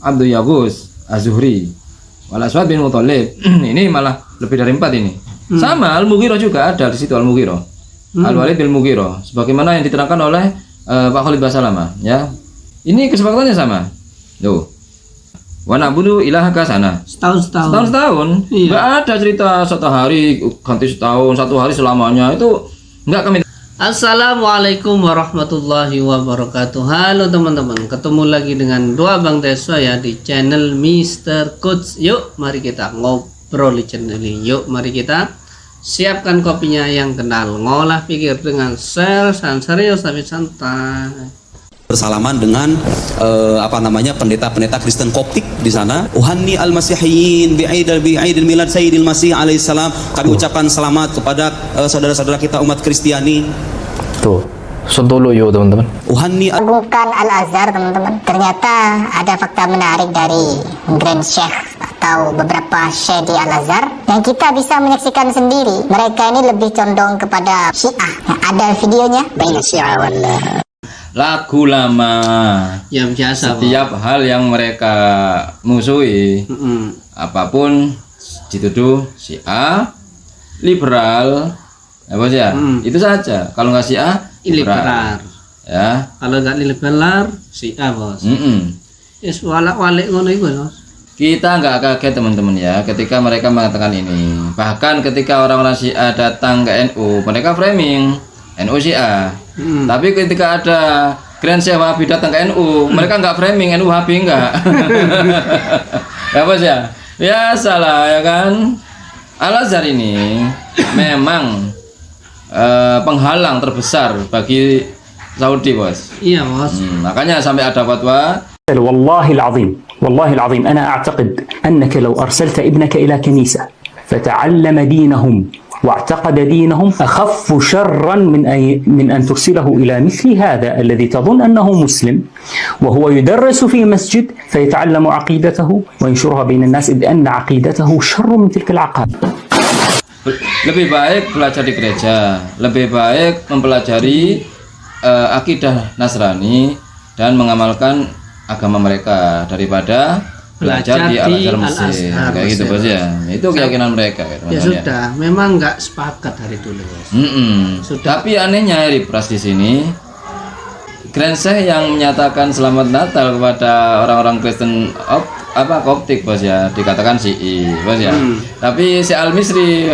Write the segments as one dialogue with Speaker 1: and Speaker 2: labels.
Speaker 1: Abdul Yaghus Az-Zuhri, wal Aswad bin Muthalib. Ini malah lebih dari 4 ini. Sama Al-Mughirah juga ada di situ, Al-Mughirah. Al-Walid bin Mughirah, sebagaimana yang diterangkan oleh Pak Khalid Basalamah, ya. Ini kesepakatannya sama. Tuh. Wa na'budu ilahaka sana. Setahun.
Speaker 2: Iya.
Speaker 1: Enggak ada cerita 1 hari ganti setahun, 1 hari selamanya. Itu enggak kami.
Speaker 2: Assalamualaikum warahmatullahi wabarakatuh. Halo teman-teman, ketemu lagi dengan dua Bang Deswa ya di channel Mr. Coach. Yuk mari kita ngobrol di channel ini. Yuk mari kita siapkan kopinya yang kenal, ngolah pikir dengan share dan serius tapi santai.
Speaker 3: Bersalaman dengan pendeta-pendeta Kristen Koptik di sana. Uhanni al-Masihiyin bi'aidil milad Sayyidil Masih alaihissalam. Kami ucapkan selamat kepada saudara-saudara kita umat Kristiani.
Speaker 4: Tuh, Sontolo yo teman-teman.
Speaker 3: Uhanni
Speaker 5: Bukan Al-Azhar teman-teman. Ternyata ada fakta menarik dari Grand Sheikh atau beberapa Syekh di Al-Azhar yang kita bisa menyaksikan sendiri. Mereka ini lebih condong kepada Syiah. Nah, ada videonya. Baina Syiah wallah.
Speaker 1: Lagu lama.
Speaker 2: Yang biasa.
Speaker 1: Setiap hal yang mereka musuhi, apapun dituduh Syiah, liberal, apa sih ya? Itu saja. Kalau nggak Syiah,
Speaker 2: liberal.
Speaker 1: Ya.
Speaker 2: Kalau nggak liberal, Syiah bos. Yes, walak-walik ngono iku bos.
Speaker 1: Kita nggak kaget teman-teman ya ketika mereka mengatakan ini. Bahkan ketika orang-orang Syiah datang ke NU, mereka framing NU Syiah. Tapi ketika ada Grand Syekh Wahabi datang ke NU, mereka nggak framing NU Wahabi enggak. Ya bos ya. Biasalah ya kan. Al-Azhar ini memang penghalang terbesar bagi Saudi bos.
Speaker 2: Iya bos.
Speaker 1: Makanya sampai ada fatwa.
Speaker 6: والله العظيم أنا أعتقد أنك لو أرسلت ابنك إلى كنيسة فتعلم دينهم واعتقد دينهم أخف شرا من أن ترسله إلى مثل هذا الذي تظن أنه مسلم وهو يدرس في مسجد فيتعلم عقيدته وينشرها بين الناس بأن عقيدته شر من تلك العقائد.
Speaker 1: Lebih baik belajar di gereja, lebih baik mempelajari akidah Nasrani dan mengamalkan agama mereka daripada belajar di Al-Azhar Mesir. Kayak gitu bos ya. Itu keyakinan mereka
Speaker 2: ya sudah, memang nggak sepakat hari dulu bos.
Speaker 1: Tapi anehnya Ripras di sini Grand Syekh yang menyatakan selamat Natal kepada orang-orang Kristen Koptik bos ya, dikatakan Syi'i bos ya. Tapi Syekh Al-Misri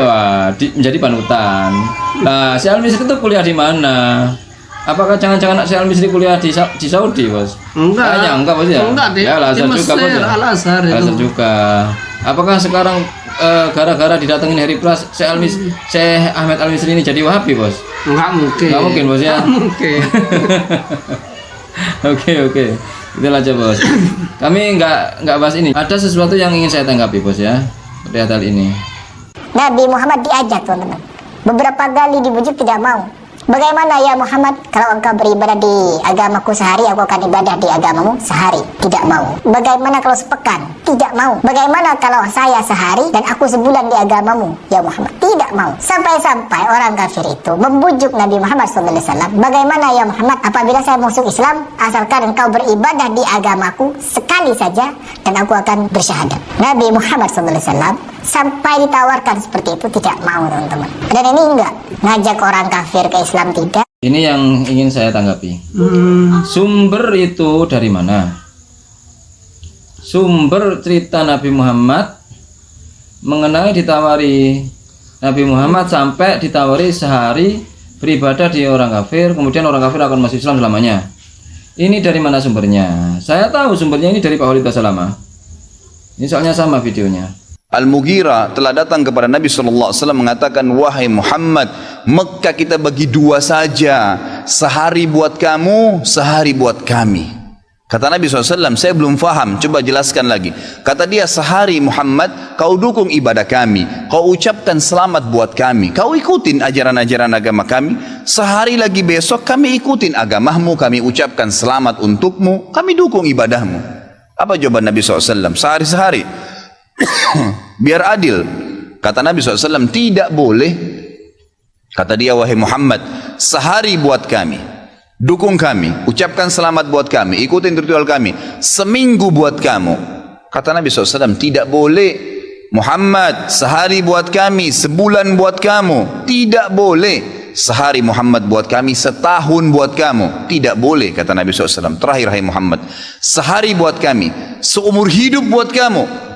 Speaker 1: menjadi panutan. Nah, Syekh Al-Misri itu kuliah di mana? Apakah jangan-jangan Syekh Al-Misri kuliah di Saudi bos?
Speaker 2: Enggak.
Speaker 1: Kayaknya enggak bos ya.
Speaker 2: Enggak di
Speaker 1: Al-Azhar juga bos ya.
Speaker 2: Al-Azhar itu.
Speaker 1: Juga. Apakah sekarang gara-gara didatengin Harry Pras Syekh Ahmed Al-Misri ini jadi Wahabi bos?
Speaker 2: Enggak mungkin.
Speaker 1: Enggak mungkin bos ya.
Speaker 2: Enggak mungkin.
Speaker 1: Oke. Itulah aja bos. Kami enggak bahas ini. Ada sesuatu yang ingin saya tanggapi bos ya. Terkait hal ini.
Speaker 5: Nabi Muhammad diajak teman-teman. Beberapa kali dibujuk tidak mau. Bagaimana ya Muhammad, kalau engkau beribadah di agamaku sehari, aku akan ibadah di agamamu sehari? Tidak mau. Bagaimana kalau sepekan? Tidak mau. Bagaimana kalau saya sehari dan aku sebulan di agamamu? Ya Muhammad, tidak mau. Sampai-sampai orang kafir itu membujuk Nabi Muhammad SAW. Bagaimana ya Muhammad, apabila saya masuk Islam, asalkan engkau beribadah di agamaku sekali saja, dan aku akan bersyahadat. Nabi Muhammad SAW sampai ditawarkan seperti itu tidak mau teman-teman. Dan ini enggak ngajak orang kafir ke Islam, tidak.
Speaker 1: Ini yang ingin saya tanggapi. Sumber itu dari mana? Sumber cerita Nabi Muhammad mengenai ditawari Nabi Muhammad sampai ditawari sehari beribadah di orang kafir, kemudian orang kafir akan masuk Islam selamanya. Ini dari mana sumbernya? Saya tahu sumbernya ini dari Pak Khalid Basalamah. Ini soalnya sama videonya.
Speaker 7: Al-Mughirah telah datang kepada Nabi SAW mengatakan, wahai Muhammad, Mekah kita bagi 2 saja, sehari buat kamu, sehari buat kami. Kata Nabi SAW, saya belum faham, coba jelaskan lagi. Kata dia, sehari Muhammad, kau dukung ibadah kami, kau ucapkan selamat buat kami, kau ikutin ajaran-ajaran agama kami. Sehari lagi besok kami ikutin agamamu, kami ucapkan selamat untukmu, kami dukung ibadahmu. Apa jawaban Nabi SAW? Sehari-sehari. Biar adil. Kata Nabi SAW, tidak boleh. Kata dia, wahai Muhammad, sehari buat kami, dukung kami, ucapkan selamat buat kami, ikutin ritual kami, seminggu buat kamu. Kata Nabi SAW, tidak boleh Muhammad sehari buat kami, sebulan buat kamu. Tidak boleh sehari Muhammad buat kami, setahun buat kamu. Tidak boleh, kata Nabi SAW. Terakhir, hai Muhammad, sehari buat kami, seumur hidup buat kamu.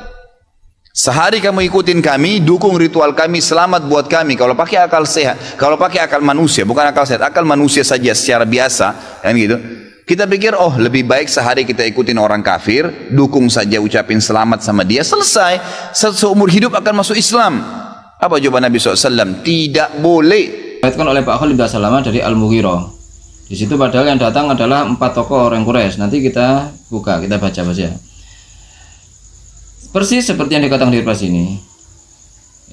Speaker 7: Sehari kamu ikutin kami, dukung ritual kami, selamat buat kami. Kalau pakai akal sehat, kalau pakai akal manusia, bukan akal sehat, akal manusia saja secara biasa, kan gitu. Kita pikir, oh lebih baik sehari kita ikutin orang kafir, dukung saja, ucapin selamat sama dia, selesai. Seumur hidup akan masuk Islam. Apa jawaban Nabi SAW? Tidak boleh.
Speaker 1: Diriwayatkan oleh Pak Khalid bin Salamah dari Al-Mughirah. Di situ padahal yang datang adalah 4 tokoh orang Quraisy. Nanti kita buka, kita baca ya. Persis seperti yang dikatakan di atas ini.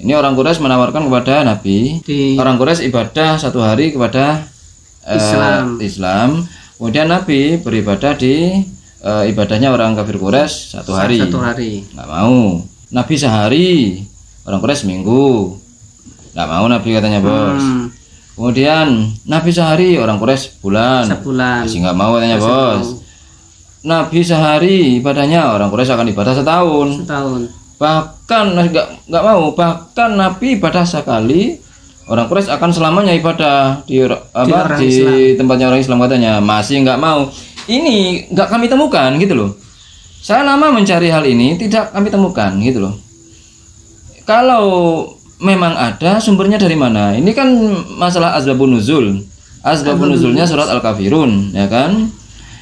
Speaker 1: Ini orang Quraisy menawarkan kepada Nabi, orang Quraisy ibadah 1 hari kepada Islam. Kemudian Nabi beribadah di ibadahnya orang kafir Quraisy 1 hari.
Speaker 2: 1 hari.
Speaker 1: Nggak mau. Nabi sehari, orang Quraisy seminggu. Nggak mau Nabi, katanya bos. Kemudian Nabi sehari, orang Quraisy sebulan. Masih nggak mau, katanya bos. Nabi sehari ibadahnya, orang Quraisy akan ibadah setahun. Bahkan nggak mau. Bahkan Nabi ibadah sekali, orang Quraisy akan selamanya ibadah di tempatnya orang Islam, katanya. Masih nggak mau. Ini nggak kami temukan, gitu loh. Saya lama mencari hal ini, tidak kami temukan, gitu loh. Kalau memang ada, sumbernya dari mana? Ini kan masalah asbabun nuzul. Asbabun nuzulnya surat Al-Kafirun, ya kan?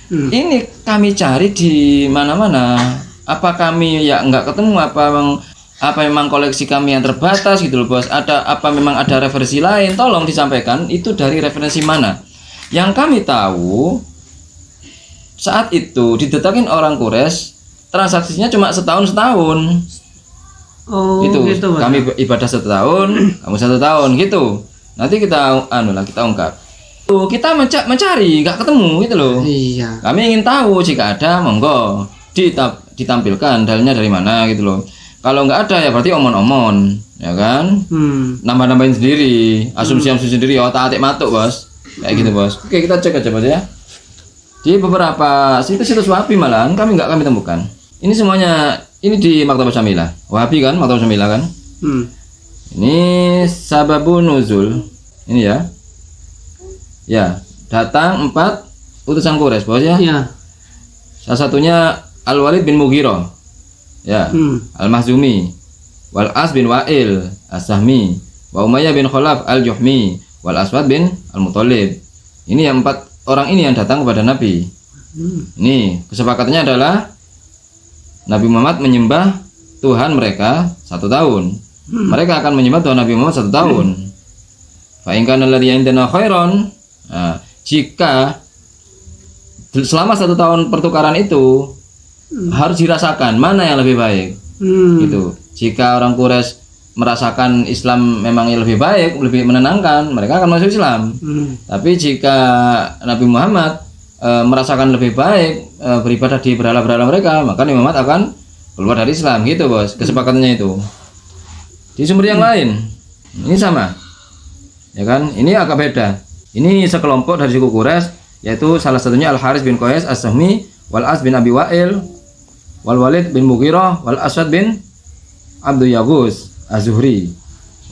Speaker 1: Ini kami cari di mana-mana. Apa kami ya nggak ketemu? Apa memang koleksi kami yang terbatas, gitu loh bos? Apa memang ada referensi lain? Tolong disampaikan itu dari referensi mana. Yang kami tahu saat itu didetakin orang Quraisy, transaksinya cuma setahun.
Speaker 2: Oh,
Speaker 1: itu
Speaker 2: gitu,
Speaker 1: kami ibadah 1 tahun, kamu 1 tahun, gitu. Nanti kita kita ungkap. Kita mencari, nggak ketemu, gitu loh.
Speaker 2: Iya.
Speaker 1: Kami ingin tahu, jika ada monggo ditampilkan dalilnya dari mana, gitu loh. Kalau nggak ada ya berarti omon-omon, ya kan? Nambah-nambahin sendiri, asumsi sendiri, otak-atik matuk bos, kayak gitu bos. Oke, kita cek aja bos ya. Di beberapa situs-situs Wahabi malahan kami temukan. Ini semuanya, ini di Maktabah Syamilah. Wahabi kan, Maktabah Syamilah kan? Ini sababun nuzul, ini ya. Ya, datang 4 utusan Quraisy bos ya.
Speaker 2: Iya.
Speaker 1: Salah satunya Al-Walid bin Mughirah, ya, Al-Mahzumi, Wal As bin Wa'il As-Sahmi, wa Umayyah bin Khalaf Al-Juhmi, Wal Aswad bin Al-Muttalib. Ini yang 4 orang ini yang datang kepada Nabi. Ini kesepakatannya adalah Nabi Muhammad menyembah Tuhan mereka 1 tahun. Mereka akan menyembah Tuhan Nabi Muhammad 1 tahun. Fa in kana alladhi indana khairan. Nah, jika selama 1 tahun pertukaran itu harus dirasakan mana yang lebih baik, gitu. Jika orang Quraisy merasakan Islam memang yang lebih baik, lebih menenangkan, mereka akan masuk Islam. Tapi jika Nabi Muhammad merasakan lebih baik beribadah di berhala-berhala mereka, maka Nabi Muhammad akan keluar dari Islam, gitu bos. Kesepakatannya itu. Di sumber yang lain ini sama, ya kan? Ini agak beda. Ini sekelompok dari suku Quraisy, yaitu salah satunya Al-Haris bin Qais As-Sahmi, Wal As bin Abi Wa'il, Wal Walid bin Mughirah, Wal Aswad bin Abdul Yaghus Az-Zuhri,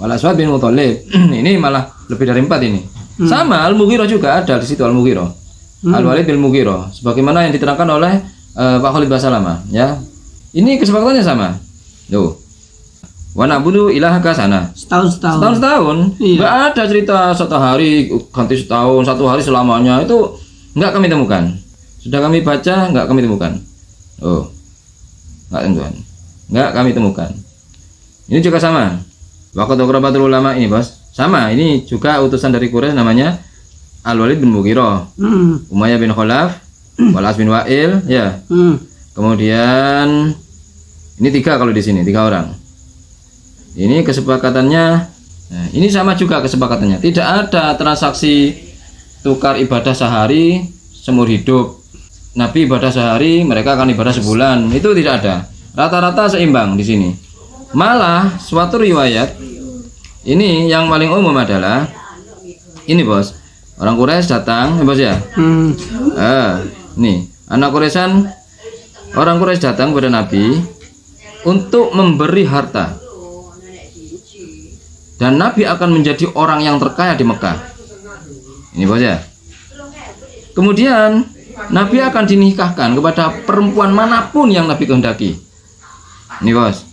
Speaker 1: Wal Aswad bin Muttalib. Ini malah lebih dari 4 ini. Sama Al-Mughirah juga ada di situ, Al-Mughirah. Al-Walid bin Mughirah, sebagaimana yang diterangkan oleh Pak Khalid bin Salamah, ya. Ini kesepakatannya sama. Tuh. Wa na'budu ilahaka sana.
Speaker 2: Setahun.
Speaker 1: Iya. Nggak ada cerita 1 hari ganti setahun, 1 hari selamanya. Itu nggak kami temukan. Sudah kami baca, nggak kami temukan. Oh, nggak kami temukan. Ini juga sama. Waqat aqrabatul ulama ini bos, sama. Ini juga utusan dari Quraisy, namanya Al-Walid bin Mughirah, Umayyah bin Khalaf, Wal As bin Wa'il, ya. Kemudian ini 3 kalau di sini 3 orang. Ini kesepakatannya, nah, ini sama juga kesepakatannya. Tidak ada transaksi tukar ibadah sehari seumur hidup. Nabi ibadah sehari, mereka akan ibadah sebulan. Itu tidak ada. Rata-rata seimbang di sini. Malah suatu riwayat, ini yang paling umum adalah ini bos. Orang Quraisy datang, ya bos ya. Nih, anak orang Quraisy datang kepada Nabi untuk memberi harta. Dan Nabi akan menjadi orang yang terkaya di Mekah. Ini bos ya. Kemudian Nabi akan dinikahkan kepada perempuan manapun yang Nabi kehendaki. Ini bos.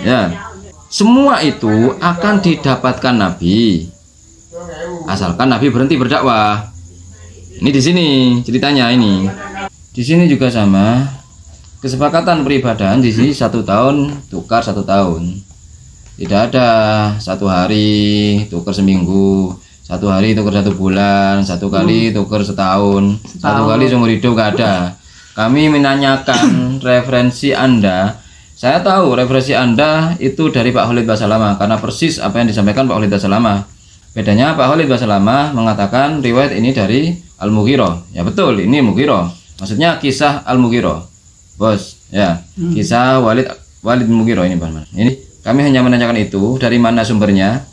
Speaker 1: Ya. Semua itu akan didapatkan Nabi asalkan Nabi berhenti berdakwah. Ini di sini ceritanya ini. Di sini juga sama. Kesepakatan peribadahan di sini 1 tahun tukar 1 tahun. Tidak ada 1 hari tukar seminggu, 1 hari tukar 1 bulan, 1 kali tukar setahun, 1 kali seumur hidup, gak ada. Kami menanyakan referensi Anda. Saya tahu referensi Anda itu dari Pak Khalid Basalamah karena persis apa yang disampaikan Pak Khalid Basalamah. Bedanya Pak Khalid Basalamah mengatakan riwayat ini dari Al-Mughirah. Ya betul, ini Mughirah. Maksudnya kisah Al-Mughirah. Bos, ya. Kisah Walid Mughirah ini, Bang. Ini kami hanya menanyakan itu dari mana sumbernya.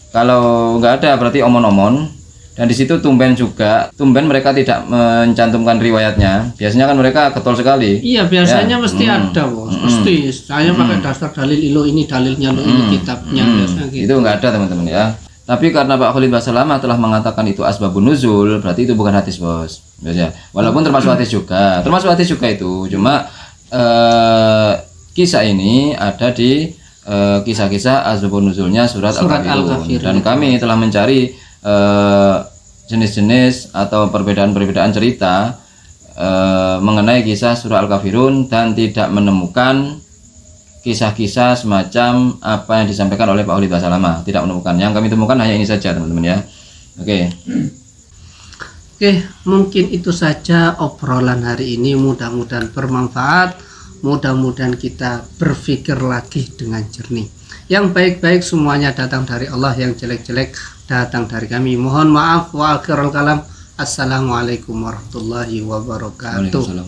Speaker 1: Kalau nggak ada berarti omon-omon. Dan di situ tumben mereka tidak mencantumkan riwayatnya. Biasanya kan mereka getol sekali.
Speaker 2: Iya, biasanya mesti ada, bos. Mesti. Saya pakai dasar dalil ilo ini dalilnya lo ini kitabnya biasanya gitu.
Speaker 1: Itu nggak ada teman-teman ya. Tapi karena Pak Khalid Basalamah telah mengatakan itu asbabun nuzul, berarti itu bukan hadis, bos. Ya. Walaupun termasuk hadis juga. Termasuk hadis juga itu. Cuma kisah ini ada di kisah-kisah asbabun nuzulnya surat Al-Kafirun. Dan kami telah mencari jenis-jenis atau perbedaan-perbedaan cerita mengenai kisah surah Al-Kafirun dan tidak menemukan kisah-kisah semacam apa yang disampaikan oleh Pak Khalid Basalamah. Tidak menemukan. Yang kami temukan hanya ini saja, teman-teman ya. Oke,
Speaker 2: mungkin itu saja obrolan hari ini. Mudah-mudahan bermanfaat. Mudah-mudahan kita berpikir lagi dengan jernih. Yang baik-baik semuanya datang dari Allah, yang jelek-jelek datang dari kami. Mohon maaf wa akhirul kalam. Assalamualaikum warahmatullahi wabarakatuh.
Speaker 1: Waalaikumsalam.